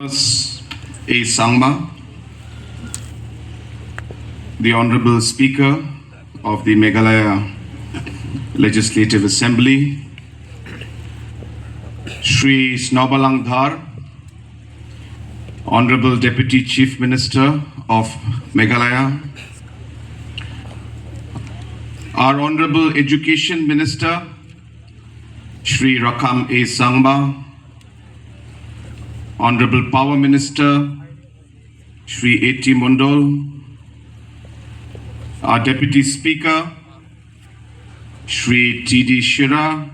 A. Sangma, the Honorable Speaker of the Meghalaya Legislative Assembly, Shri Snobalangdhar, Honorable Deputy Chief Minister of Meghalaya, our Honorable Education Minister, Shri Rakkam A. Sangma, Honorable Power Minister, Shri A.T. Mondol, our Deputy Speaker, Shri T.D. Shira,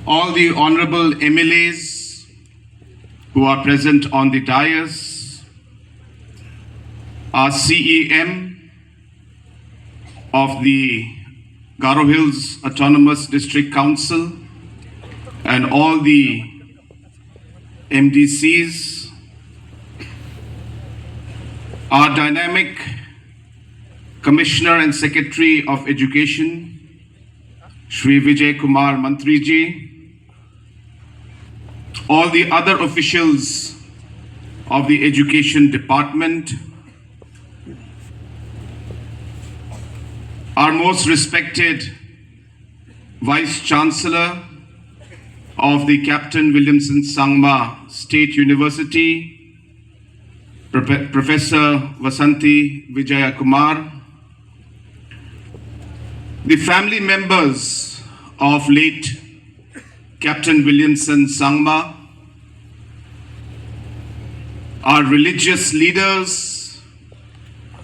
all the Honorable MLAs who are present on the dais, our CEM of the Garo Hills Autonomous District Council, and all the MDCs, our dynamic Commissioner and Secretary of Education, Shri Vijay Kumar Mantriji, all the other officials of the Education Department, our most respected Vice Chancellor of the Capt. Williamson Sangma State University, Professor Vasanthi Vijaya Kumar, the family members of late Captain Williamson Sangma, our religious leaders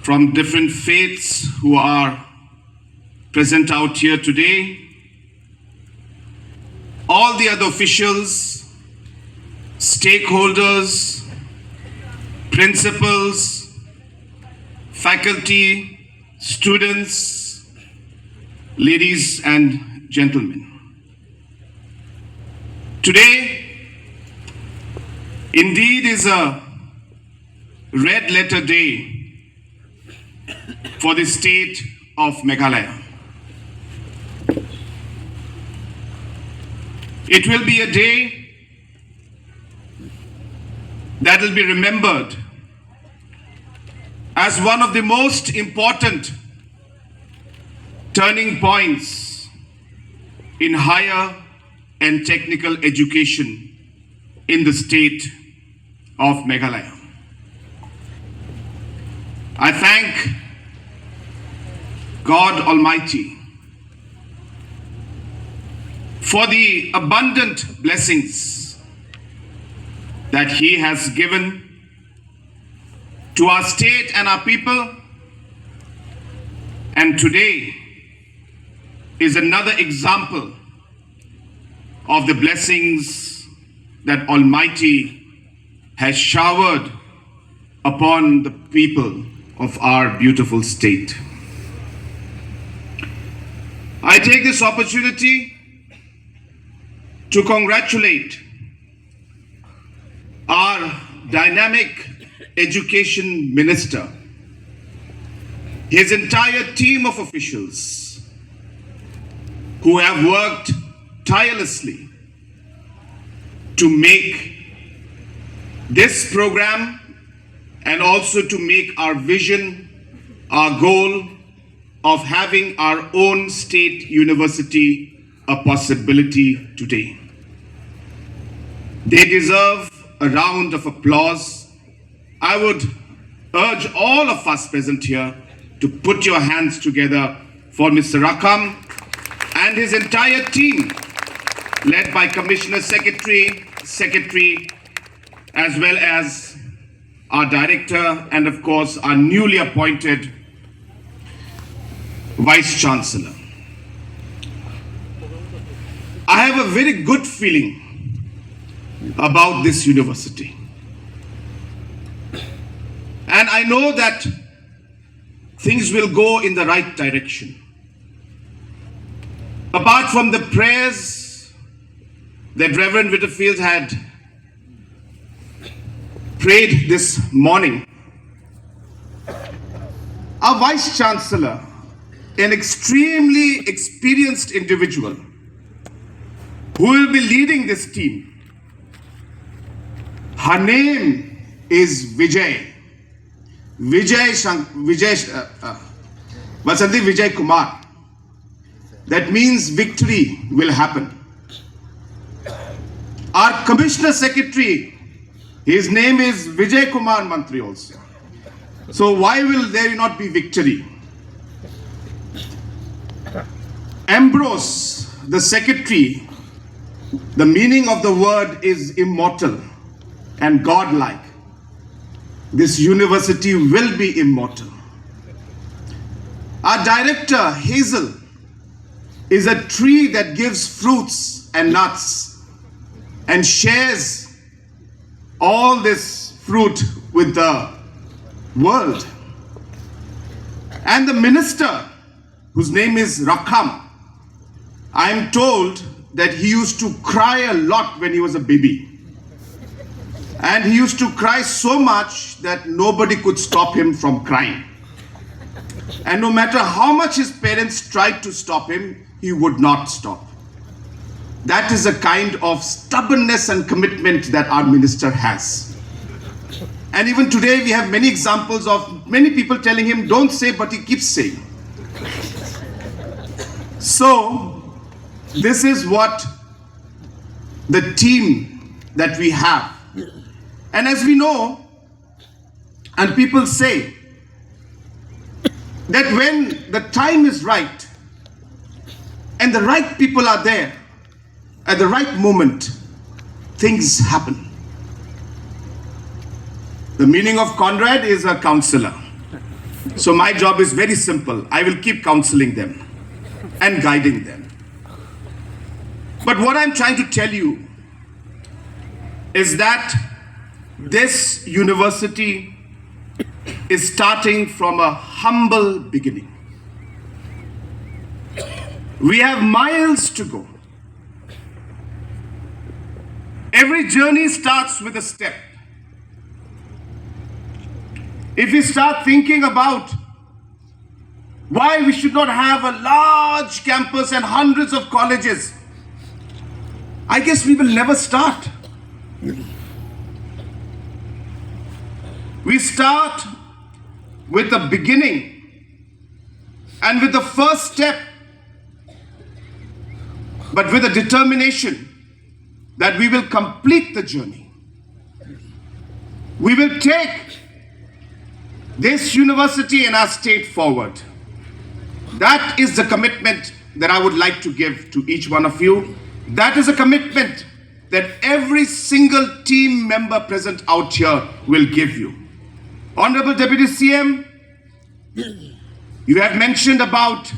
from different faiths who are present out here today, all the other officials, stakeholders, principals, faculty, students, ladies and gentlemen. Today, indeed, is a red letter day for the state of Meghalaya. It will be a day that will be remembered as one of the most important turning points in higher and technical education in the state of Meghalaya. I thank God Almighty for the abundant blessings that He has given to our state and our people. And today is another example of the blessings that Almighty has showered upon the people of our beautiful state. I take this opportunity to congratulate our dynamic education minister, his entire team of officials who have worked tirelessly to make this program and also to make our vision, our goal of having our own state university a possibility today. They deserve a round of applause. I would urge all of us present here to put your hands together for Mr. Rakkam and his entire team, led by Commissioner Secretary, as well as our Director, and of course our newly appointed Vice Chancellor. I have a very good feeling about this university. And I know that things will go in the right direction. Apart from the prayers that Reverend Whitterfield had prayed this morning, our Vice Chancellor, an extremely experienced individual, who will be leading this team, Her name is Vijay. Vasanti Vijay Kumar. That means victory will happen. Our Commissioner Secretary, his name is Vijay Kumar Mantri also. So why will there not be victory? Ambrose, the Secretary, the meaning of the word is immortal and godlike. This university will be immortal. Our Director, Hazel, is a tree that gives fruits and nuts and shares all this fruit with the world. And the minister, whose name is Rakkam, I am told that he used to cry a lot when he was a baby. And he used to cry so much that nobody could stop him from crying. And no matter how much his parents tried to stop him, he would not stop. That is a kind of stubbornness and commitment that our minister has. And even today we have many examples of many people telling him, don't say, but he keeps saying. So, this is what the team that we have. And as we know, and people say, that when the time is right, and the right people are there, at the right moment, things happen. The meaning of Conrad is a counselor. So my job is very simple. I will keep counseling them and guiding them. But what I'm trying to tell you is that this university is starting from a humble beginning. We have miles to go. Every journey starts with a step. If we start thinking about why we should not have a large campus and hundreds of colleges, I guess we will never start. We start with the beginning and with the first step, but with a determination that we will complete the journey. We will take this university and our state forward. That is the commitment that I would like to give to each one of you. That is a commitment that every single team member present out here will give you. Honorable Deputy CM, you have mentioned about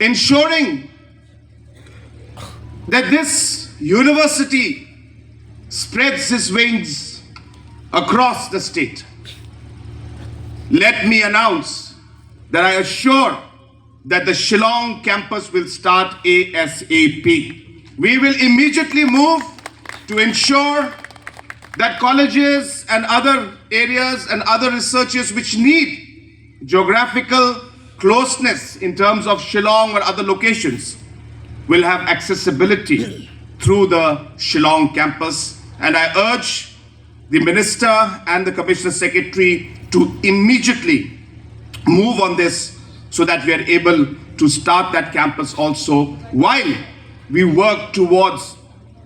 ensuring that this university spreads its wings across the state. Let me announce that I assure that the Shillong campus will start ASAP. We will immediately move to ensure that colleges and other areas and other researchers which need geographical closeness in terms of Shillong or other locations will have accessibility through the Shillong campus. And I urge the Minister and the Commissioner Secretary to immediately move on this so that we are able to start that campus also while we work towards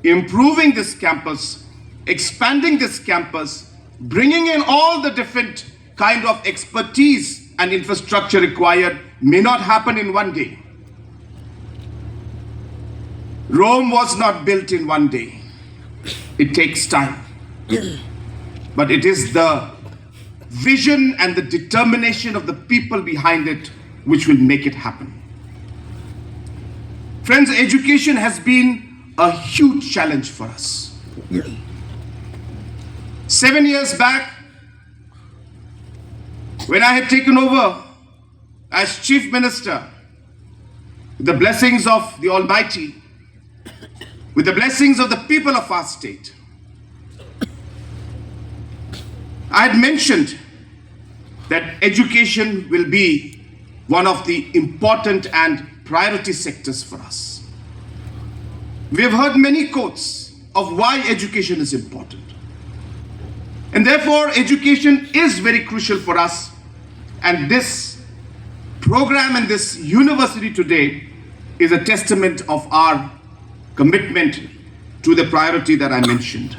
improving this campus, expanding this campus, bringing in all the different kind of expertise and infrastructure required. May not happen in one day. Rome was not built in one day. It takes time. But it is the vision and the determination of the people behind it which will make it happen. Friends, education has been a huge challenge for us. 7 years back, when I had taken over as Chief Minister, with the blessings of the Almighty, with the blessings of the people of our state, I had mentioned that education will be one of the important and priority sectors for us. We have heard many quotes of why education is important. And therefore, education is very crucial for us. And this program and this university today is a testament of our commitment to the priority that I mentioned.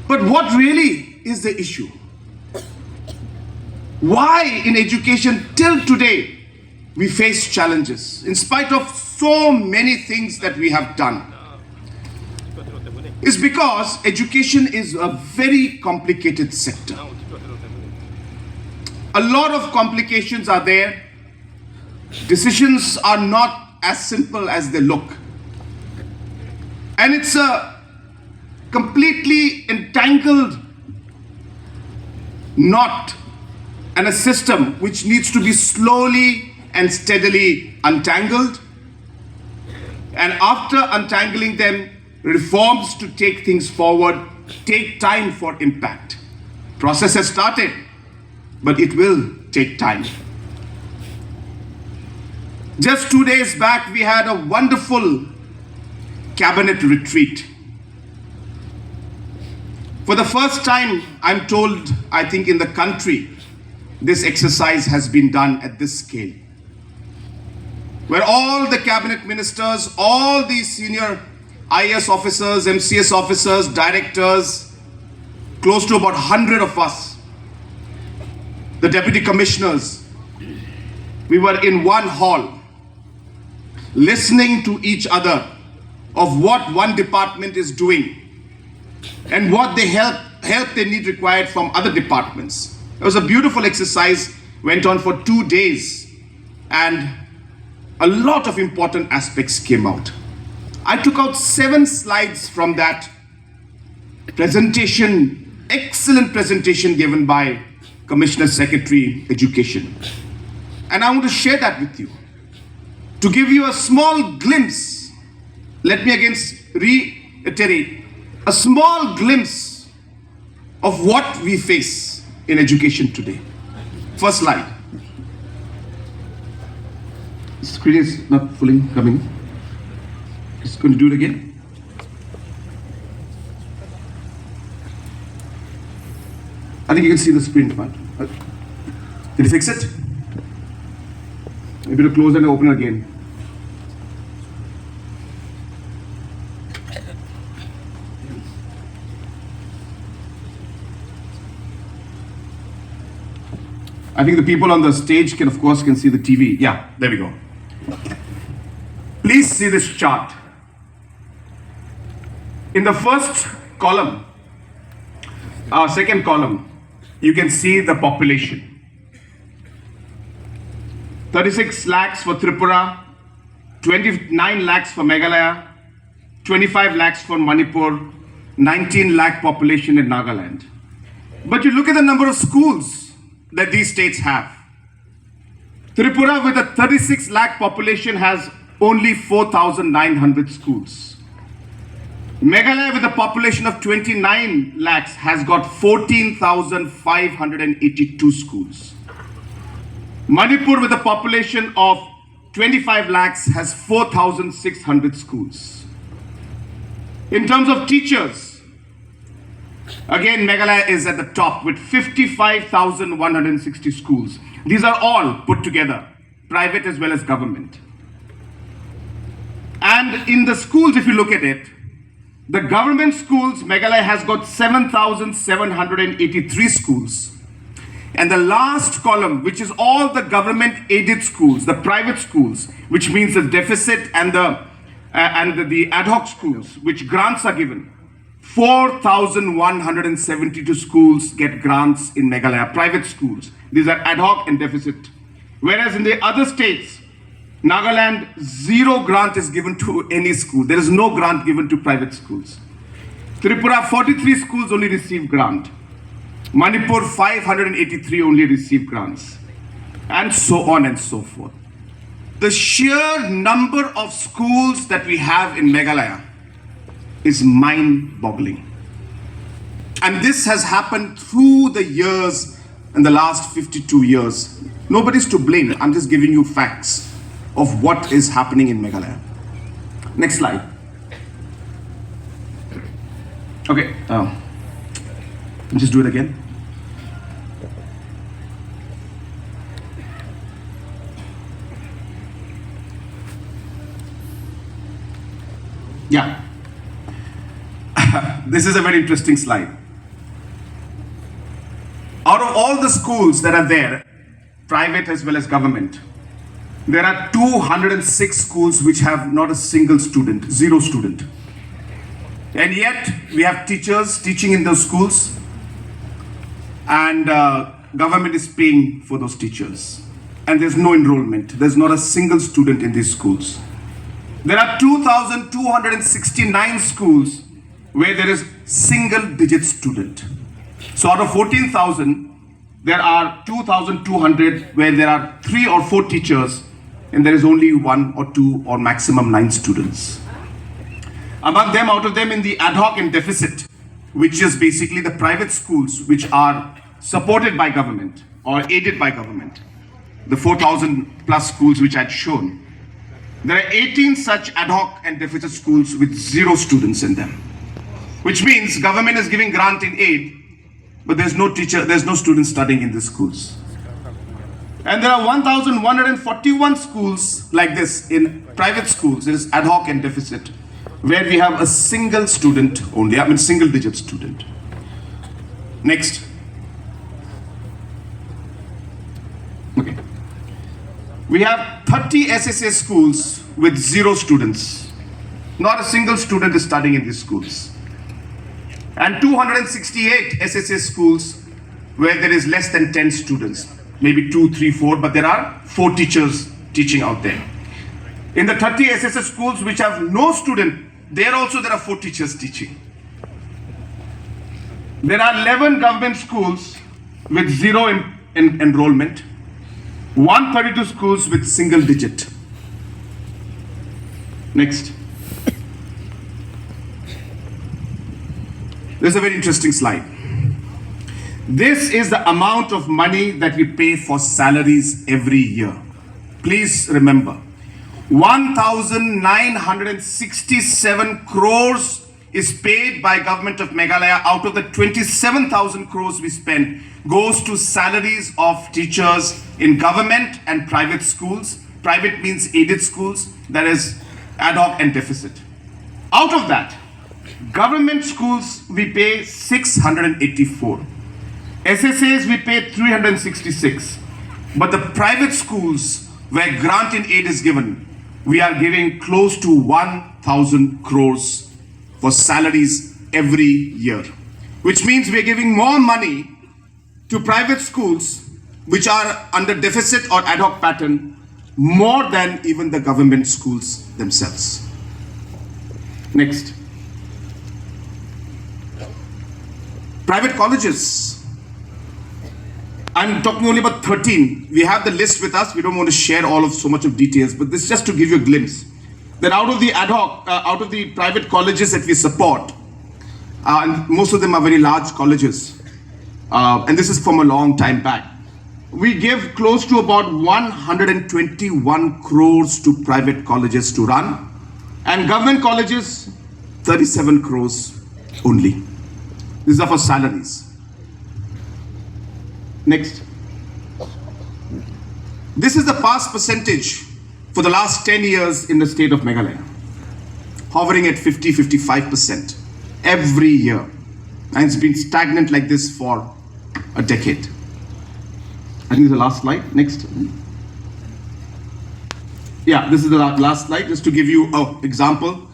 But what really is the issue? Why in education till today we face challenges in spite of so many things that we have done? It's because education is a very complicated sector. A lot of complications are there. Decisions are not as simple as they look. And it's a completely entangled knot and a system which needs to be slowly and steadily untangled. And after untangling them, reforms to take things forward take time for impact. Process has started, but it will take time. Just 2 days back, we had a wonderful cabinet retreat. For the first time, I'm told, I think in the country, this exercise has been done at this scale, where all the cabinet ministers, all the senior IAS officers, MCS officers, directors, close to about 100 of us, the deputy commissioners, we were in one hall, listening to each other of what one department is doing and what they help they need required from other departments. It was a beautiful exercise, went on for 2 days, and a lot of important aspects came out. I took out 7 slides from that presentation, excellent presentation given by Commissioner Secretary Education. And I want to share that with you. To give you a small glimpse, let me again reiterate, a small glimpse of what we face in education today. First slide. The screen is not fully coming. Just going to do it again. I think you can see the screen part. Did you fix it? Maybe to close and open it again. I think the people on the stage can, of course, can see the TV. Yeah, there we go. Please see this chart. In the first column, second column, you can see the population. 36 lakhs for Tripura, 29 lakhs for Meghalaya, 25 lakhs for Manipur, 19 lakh population in Nagaland. But you look at the number of schools that these states have. Tripura with a 36 lakh population has only 4,900 schools. Meghalaya with a population of 29 lakhs has got 14,582 schools. Manipur with a population of 25 lakhs has 4,600 schools. In terms of teachers, again, Meghalaya is at the top with 55,160 schools. These are all put together, private as well as government. And in the schools, if you look at it, the government schools, Meghalaya has got 7,783 schools. And the last column, which is all the government-aided schools, the private schools, which means the deficit and the ad hoc schools, which grants are given, 4,172 schools get grants in Meghalaya, private schools. These are ad hoc and deficit. Whereas in the other states, Nagaland, 0 grant is given to any school. There is no grant given to private schools. Tripura, 43 schools only receive grant. Manipur, 583 only receive grants. And so on and so forth. The sheer number of schools that we have in Meghalaya is mind-boggling. And this has happened through the years in the last 52 years. Nobody's to blame. I'm just giving you facts of what is happening in Meghalaya. Next slide. Okay. Just do it again. Yeah. This is a very interesting slide. Out of all the schools that are there, private as well as government, there are 206 schools which have not a single student, zero student. And yet we have teachers teaching in those schools, and government is paying for those teachers. And there's no enrollment. There's not a single student in these schools. There are 2,269 schools where there is single-digit student. So out of 14,000, there are 2,200 where there are 3 or 4 teachers and there is only 1 or 2 or maximum 9 students. Out of them in the ad hoc and deficit, which is basically the private schools which are supported by government or aided by government, the 4,000 plus schools which I had shown, there are 18 such ad hoc and deficit schools with 0 students in them, which means government is giving grant in aid, but there's no teacher, there's no students studying in these schools. And there are 1,141 schools like this in private schools, there is ad hoc and deficit, where we have a single student only, I mean single digit student. Next. Okay. We have 30 SSA schools with 0 students. Not a single student is studying in these schools. And 268 SSA schools where there is less than 10 students, maybe 2, 3, 4, but there are 4 teachers teaching out there. In the 30 SSA schools which have no student, there are 4 teachers teaching. There are 11 government schools with 0 enrollment, 132 schools with single digit. Next. This is a very interesting slide. This is the amount of money that we pay for salaries every year. Please remember, 1,967 crores is paid by government of Meghalaya out of the 27,000 crores we spend goes to salaries of teachers in government and private schools. Private means aided schools, that is ad hoc and deficit. Out of that, government schools we pay 684. SSAs we pay 366. But the private schools where grant in aid is given, we are giving close to 1,000 crores for salaries every year. Which means we are giving more money to private schools which are under deficit or ad hoc pattern more than even the government schools themselves. Next. Private colleges. I'm talking only about 13. We have the list with us. We don't want to share all of so much of details, but this is just to give you a glimpse that out of the ad hoc, out of the private colleges that we support, and most of them are very large colleges, and this is from a long time back, we give close to about 121 crores to private colleges to run, and government colleges, 37 crores only. These are for salaries. Next. This is the past percentage for the last 10 years in the state of Meghalaya, hovering at 50-55% every year. And it's been stagnant like this for a decade. I think the last slide. Next. Yeah, this is the last slide, just to give you an example.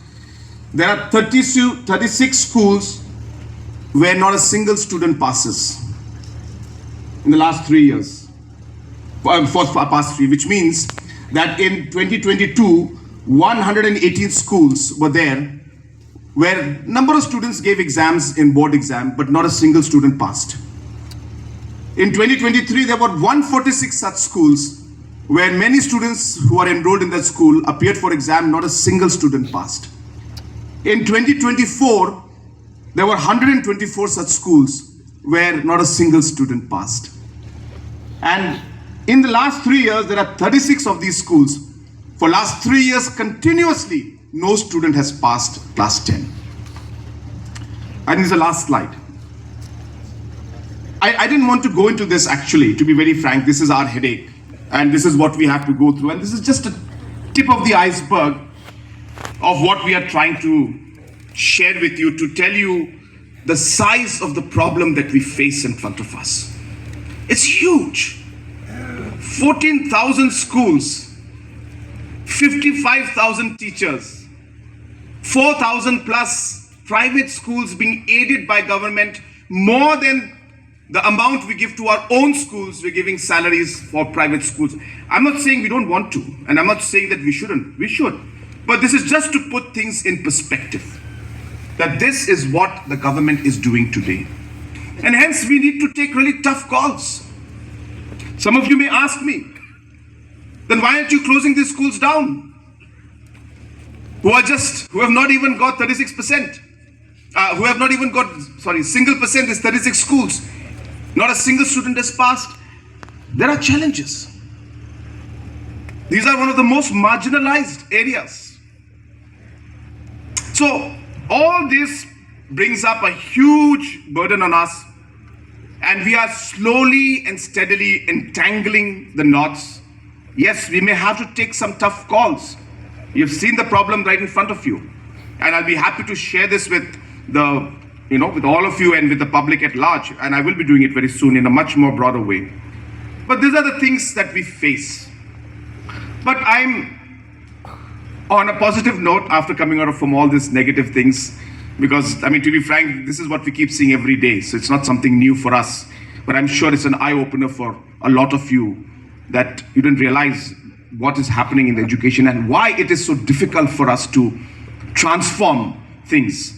There are 36 schools where not a single student passes in the last 3 years, for past 3, which means that in 2022, 118 schools were there where number of students gave exams in board exam, but not a single student passed. In 2023, there were 146 such schools where many students who are enrolled in that school appeared for exam, not a single student passed. In 2024, there were 124 such schools where not a single student passed. And in the last 3 years, there are 36 of these schools. For last 3 years, continuously, no student has passed class 10. And this is the last slide. I didn't want to go into this actually, to be very frank. This is our headache and this is what we have to go through. And this is just a tip of the iceberg of what we are trying to share with you, to tell you the size of the problem that we face in front of us. It's huge. 14,000 schools, 55,000 teachers, 4,000 plus private schools being aided by government, more than the amount we give to our own schools. We're giving salaries for private schools. I'm not saying we don't want to, and I'm not saying that we shouldn't. We should. But this is just to put things in perspective, that this is what the government is doing today. And hence we need to take really tough calls. Some of you may ask me, then why aren't you closing these schools down? Who have not even got 36%. Who have not even got, single percent is 36 schools. Not a single student has passed. There are challenges. These are one of the most marginalized areas. So all this brings up a huge burden on us, and we are slowly and steadily entangling the knots. Yes, we may have to take some tough calls. You've seen the problem right in front of you, and I'll be happy to share this with with all of you and with the public at large, and I will be doing it very soon in a much more broader way. But these are the things that we face. But I'm on a positive note after coming out from all these negative things, because, to be frank, this is what we keep seeing every day, so it's not something new for us. But I'm sure it's an eye-opener for a lot of you, that you didn't realize what is happening in education and why it is so difficult for us to transform things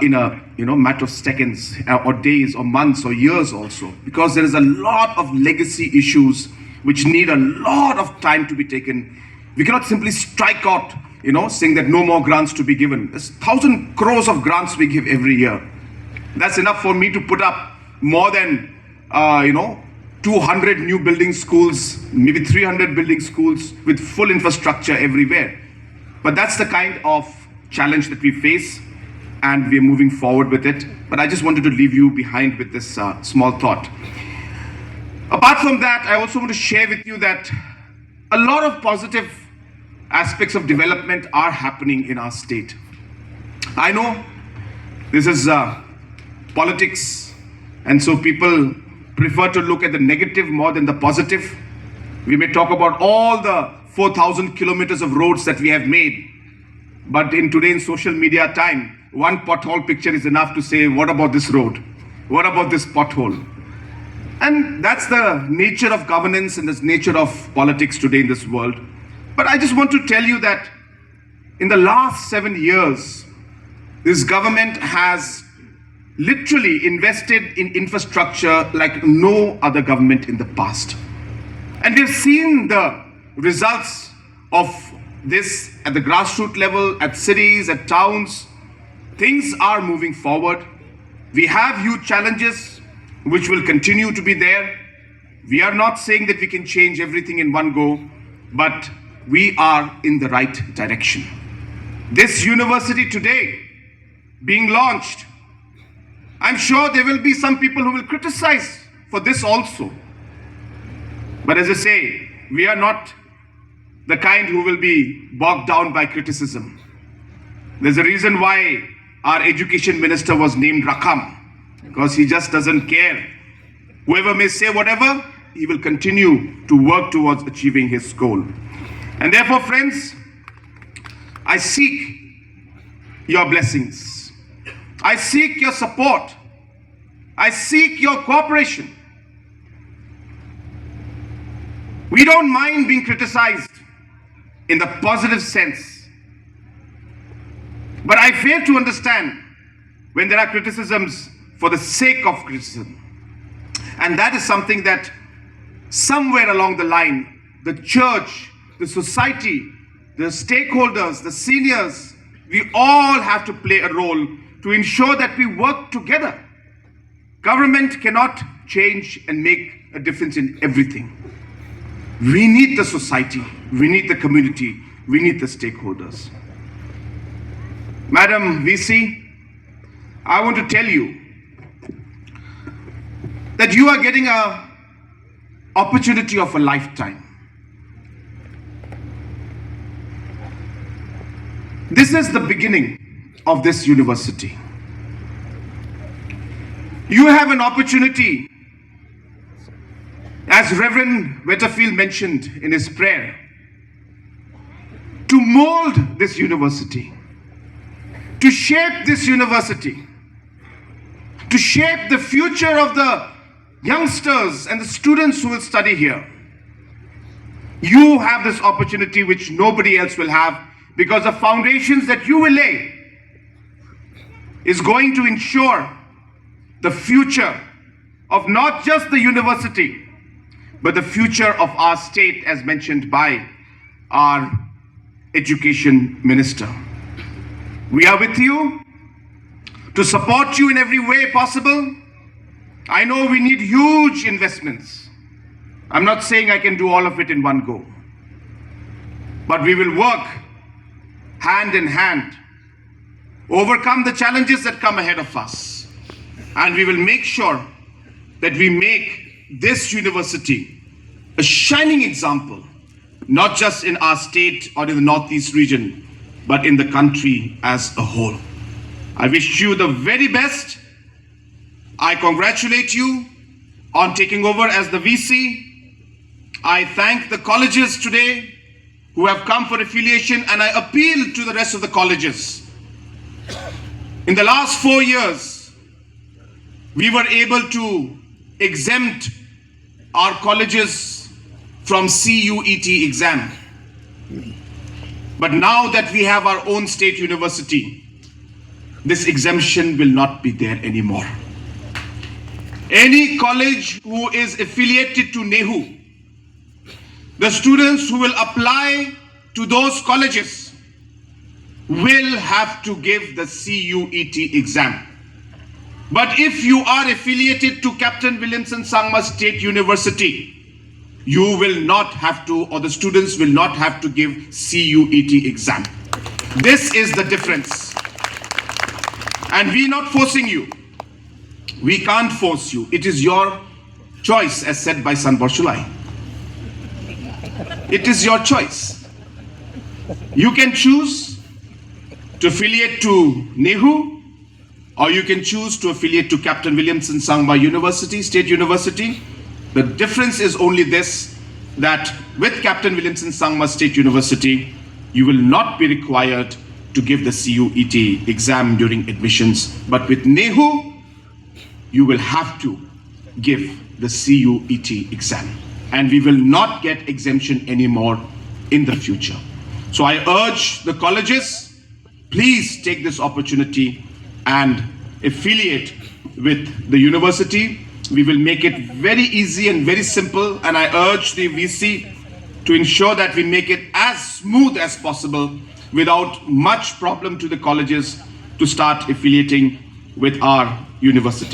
in a matter of seconds or days or months or years also, because there is a lot of legacy issues which need a lot of time to be taken. We cannot simply strike out, saying that no more grants to be given. There's 1,000 crores of grants we give every year. That's enough for me to put up more than 200 new building schools, maybe 300 building schools with full infrastructure everywhere. But that's the kind of challenge that we face, and we're moving forward with it. But I just wanted to leave you behind with this small thought. Apart from that, I also want to share with you that a lot of positive aspects of development are happening in our state. I know this is politics, and so people prefer to look at the negative more than the positive. We may talk about all the 4,000 kilometers of roads that we have made, but in today's social media time, one pothole picture is enough to say, what about this road? What about this pothole? And that's the nature of governance and the nature of politics today in this world. But I just want to tell you that in the last 7 years, this government has literally invested in infrastructure like no other government in the past. And we've seen the results of this at the grassroots level, at cities, at towns. Things are moving forward. We have huge challenges which will continue to be there. We are not saying that we can change everything in one go, but we are in the right direction. This university today being launched, I'm sure there will be some people who will criticize for this also. But as I say, we are not the kind who will be bogged down by criticism. There's a reason why our education minister was named Rakkam, because he just doesn't care. Whoever may say whatever, he will continue to work towards achieving his goal. And therefore, friends, I seek your blessings. I seek your support. I seek your cooperation. We don't mind being criticized in the positive sense. But I fail to understand when there are criticisms for the sake of criticism. And that is something that somewhere along the line, the church, the society, the stakeholders, the seniors, we all have to play a role to ensure that we work together. Government cannot change and make a difference in everything. We need the society, we need the community, we need the stakeholders. Madam VC, I want to tell you that you are getting an opportunity of a lifetime. This is the beginning of this university. You have an opportunity, as Reverend Weatherfield mentioned in his prayer, to mold this university, to shape this university, to shape the future of the youngsters and the students who will study here. You have this opportunity which nobody else will have, because the foundations that you will lay is going to ensure the future of not just the university, but the future of our state, as mentioned by our education minister. We are with you to support you in every way possible. I know we need huge investments. I'm not saying I can do all of it in one go, but we will work hand in hand, overcome the challenges that come ahead of us, and we will make sure that we make this university a shining example, not just in our state or in the Northeast region, but in the country as a whole. I wish you the very best. I congratulate you on taking over as the VC. I thank the colleges today who have come for affiliation, and I appeal to the rest of the colleges. In the last 4 years, we were able to exempt our colleges from CUET exam. But now that we have our own state university, this exemption will not be there anymore. Any college who is affiliated to NEHU, the students who will apply to those colleges will have to give the CUET exam. But if you are affiliated to Capt. Williamson Sangma State University, you will not have to, or the students will not have to give CUET exam. This is the difference. And we're not forcing you. We can't force you. It is your choice, as said by San Borshulai. It is your choice. You can choose to affiliate to NEHU, or you can choose to affiliate to Capt. Williamson Sangma University, State University. The difference is only this, that with Capt. Williamson Sangma State University, you will not be required to give the CUET exam during admissions. But with NEHU, you will have to give the CUET exam. And we will not get exemption anymore in the future. So I urge the colleges, please take this opportunity and affiliate with the university. We will make it very easy and very simple, and I urge the VC to ensure that we make it as smooth as possible without much problem to the colleges to start affiliating with our university.